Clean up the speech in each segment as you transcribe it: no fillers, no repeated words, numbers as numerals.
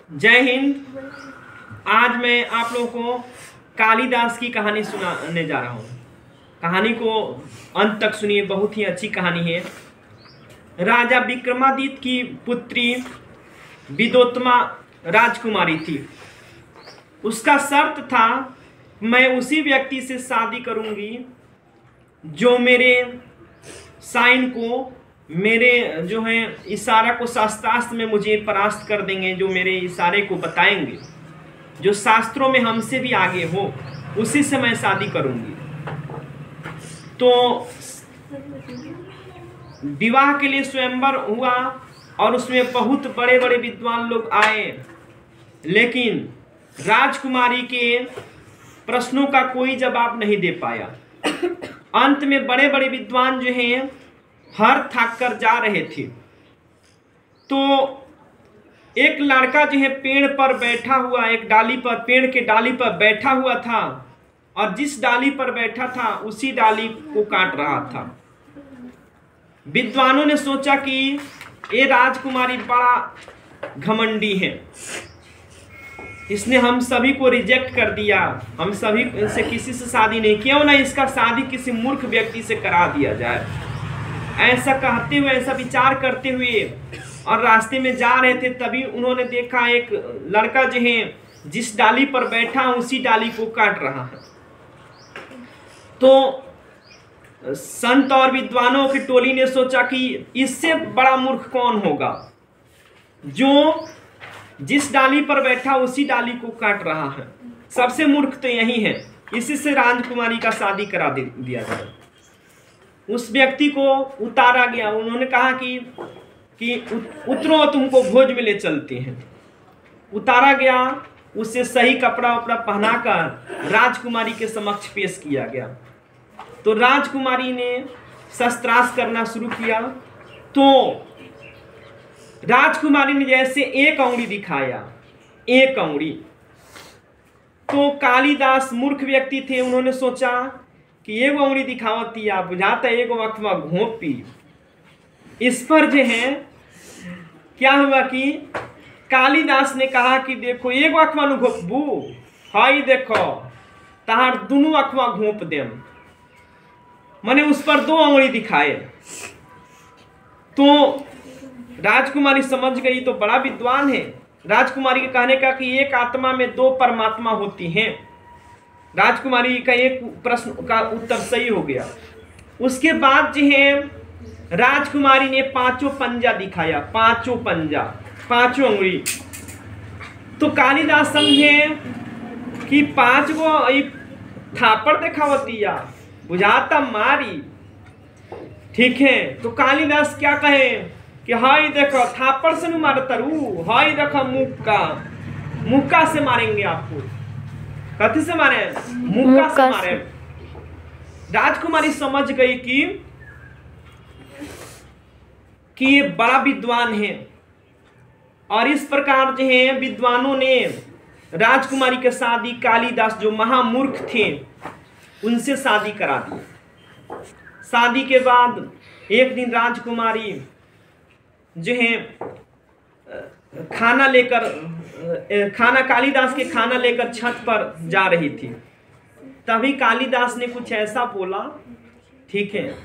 जय हिंद। आज मैं आप लोगों को कालिदास की कहानी सुनाने जा रहा हूँ। कहानी को अंत तक सुनिए, बहुत ही अच्छी कहानी है। राजा विक्रमादित्य की पुत्री विद्योत्तमा राजकुमारी थी। उसका शर्त था मैं उसी व्यक्ति से शादी करूंगी जो मेरे साइन को, मेरे जो है इशारा को शास्त्रास्त्र में मुझे परास्त कर देंगे, जो मेरे इशारे को बताएंगे, जो शास्त्रों में हमसे भी आगे हो, उसी से मैं शादी करूंगी। तो विवाह के लिए स्वयंवर हुआ और उसमें बहुत बड़े बड़े विद्वान लोग आए, लेकिन राजकुमारी के प्रश्नों का कोई जवाब नहीं दे पाया। अंत में बड़े बड़े विद्वान जो हैं हार थक कर जा रहे थे, तो एक लड़का जो है पेड़ पर बैठा हुआ, एक डाली पर, पेड़ के डाली पर बैठा हुआ था, और जिस डाली पर बैठा था उसी डाली को काट रहा था। विद्वानों ने सोचा कि ये राजकुमारी बड़ा घमंडी है, इसने हम सभी को रिजेक्ट कर दिया, हम सभी से किसी से शादी नहीं, क्यों ना इसका शादी किसी मूर्ख व्यक्ति से करा दिया जाए। ऐसा कहते हुए, ऐसा विचार करते हुए और रास्ते में जा रहे थे, तभी उन्होंने देखा एक लड़का जो है जिस डाली पर बैठा उसी डाली को काट रहा है। तो संत और विद्वानों की टोली ने सोचा कि इससे बड़ा मूर्ख कौन होगा जो जिस डाली पर बैठा उसी डाली को काट रहा है। सबसे मूर्ख तो यही है, इसी से राजकुमारी का शादी करा दिया जाए। उस व्यक्ति को उतारा गया। उन्होंने कहा कि उतरो, तुमको भोज में ले चलते हैं। उतारा गया, उसे सही कपड़ा उपड़ा पहनाकर राजकुमारी के समक्ष पेश किया गया। तो राजकुमारी ने शस्त्रास्त्र करना शुरू किया। तो राजकुमारी ने जैसे एक अंगुली दिखाया, एक अंगुली, तो कालिदास मूर्ख व्यक्ति थे, उन्होंने सोचा कि एगो अंगुली दिखावती आप बुझाता एगो अखवा घोंपी। इस पर जो है क्या हुआ कि कालिदास ने कहा कि देखो एगो अखवा नु घोपबू, हाई देखो तहार दोनों अखवा घोंप देम। मैंने उस पर दो अंगुली दिखाए। तो राजकुमारी समझ गई, तो बड़ा विद्वान है। राजकुमारी के कहने का कि एक आत्मा में दो परमात्मा होती हैं। राजकुमारी का एक प्रश्न का उत्तर सही हो गया। उसके बाद जो है राजकुमारी ने पांचों पंजा दिखाया, पांचों पंजा, पांचों अंगुली। तो कालिदास समझे कि पांच गो थापड़ दिखावतिया, बुझाता मारी। ठीक है, तो कालिदास क्या कहे कि हाई देखो थापड़ से नहीं मारे तरु, हाई देखो मुक्का, मुक्का से मारेंगे आपको। कथी से मारे? मुक्का से मारे। राजकुमारी समझ गई कि ये बड़ा विद्वान है, और इस प्रकार जो है विद्वानों ने राजकुमारी के शादी कालिदास जो महामूर्ख थे उनसे शादी करा दी। शादी के बाद एक दिन राजकुमारी जो है खाना कालिदास के खाना लेकर छत पर जा रही थी। तभी कालिदास ने कुछ ऐसा बोला, ठीक है,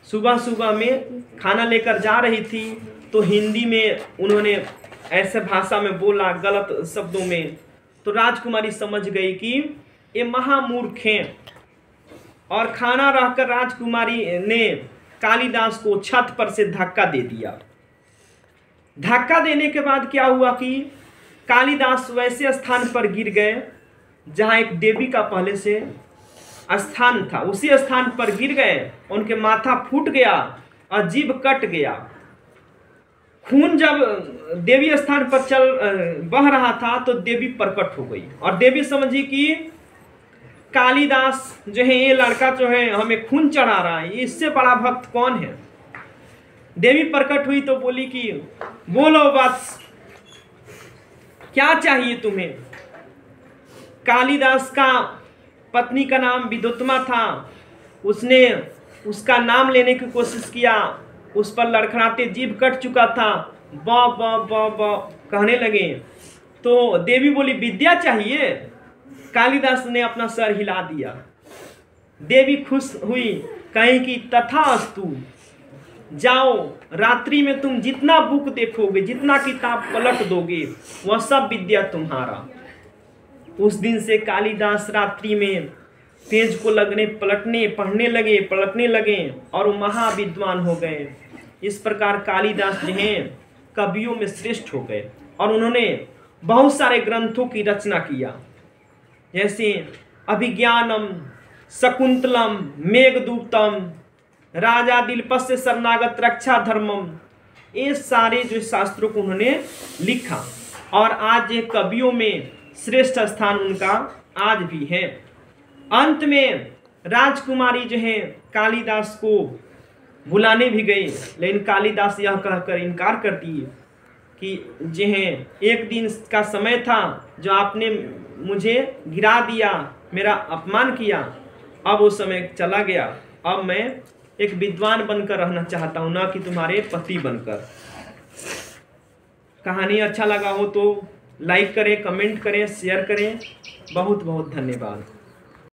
सुबह सुबह में खाना लेकर जा रही थी, तो हिंदी में उन्होंने ऐसे भाषा में बोला, गलत शब्दों में। तो राजकुमारी समझ गई कि ये महामूर्ख हैं, और खाना रहकर राजकुमारी ने कालिदास को छत पर से धक्का दे दिया। धक्का देने के बाद क्या हुआ कि कालिदास वैसे स्थान पर गिर गए जहां एक देवी का पहले से स्थान था। उसी स्थान पर गिर गए, उनके माथा फूट गया और जीभ कट गया। खून जब देवी स्थान पर बह रहा था तो देवी प्रकट हो गई, और देवी समझी कि कालिदास जो है ये लड़का जो है हमें खून चढ़ा रहा है, इससे बड़ा भक्त कौन है। देवी प्रकट हुई तो बोली कि बोलो वत्स, क्या चाहिए तुम्हें। कालिदास का पत्नी का नाम विद्योत्तमा था। उसने उसका नाम लेने की कोशिश किया, उस पर लड़खड़ाते जीभ कट चुका था, ब ब ब ब कहने लगे। तो देवी बोली विद्या चाहिए। कालिदास ने अपना सर हिला दिया। देवी खुश हुई, कहीं कि तथास्तु, जाओ, रात्रि में तुम जितना बुक देखोगे, जितना किताब पलट दोगे, वह सब विद्या तुम्हारा। उस दिन से कालिदास रात्रि में तेज को लगने पलटने पढ़ने लगे और वो महाविद्वान हो गए। इस प्रकार कालिदास जो हैं कवियों में श्रेष्ठ हो गए और उन्होंने बहुत सारे ग्रंथों की रचना किया, जैसे अभिज्ञानम, शकुंतलम, मेघदूतम, राजा दिलपस्य शरणागत रक्षा धर्मम, ये सारे जो शास्त्रों को उन्होंने लिखा और आज ये कवियों में श्रेष्ठ स्थान उनका आज भी है। अंत में राजकुमारी जो है कालिदास को बुलाने भी गई, लेकिन कालिदास यह कहकर इनकार कर दिए कि जो है एक दिन का समय था जो आपने मुझे गिरा दिया, मेरा अपमान किया, अब वो समय चला गया, अब मैं एक विद्वान बनकर रहना चाहता हूँ, ना कि तुम्हारे पति बनकर। कहानी अच्छा लगा हो तो लाइक करें, कमेंट करें, शेयर करें। बहुत बहुत धन्यवाद।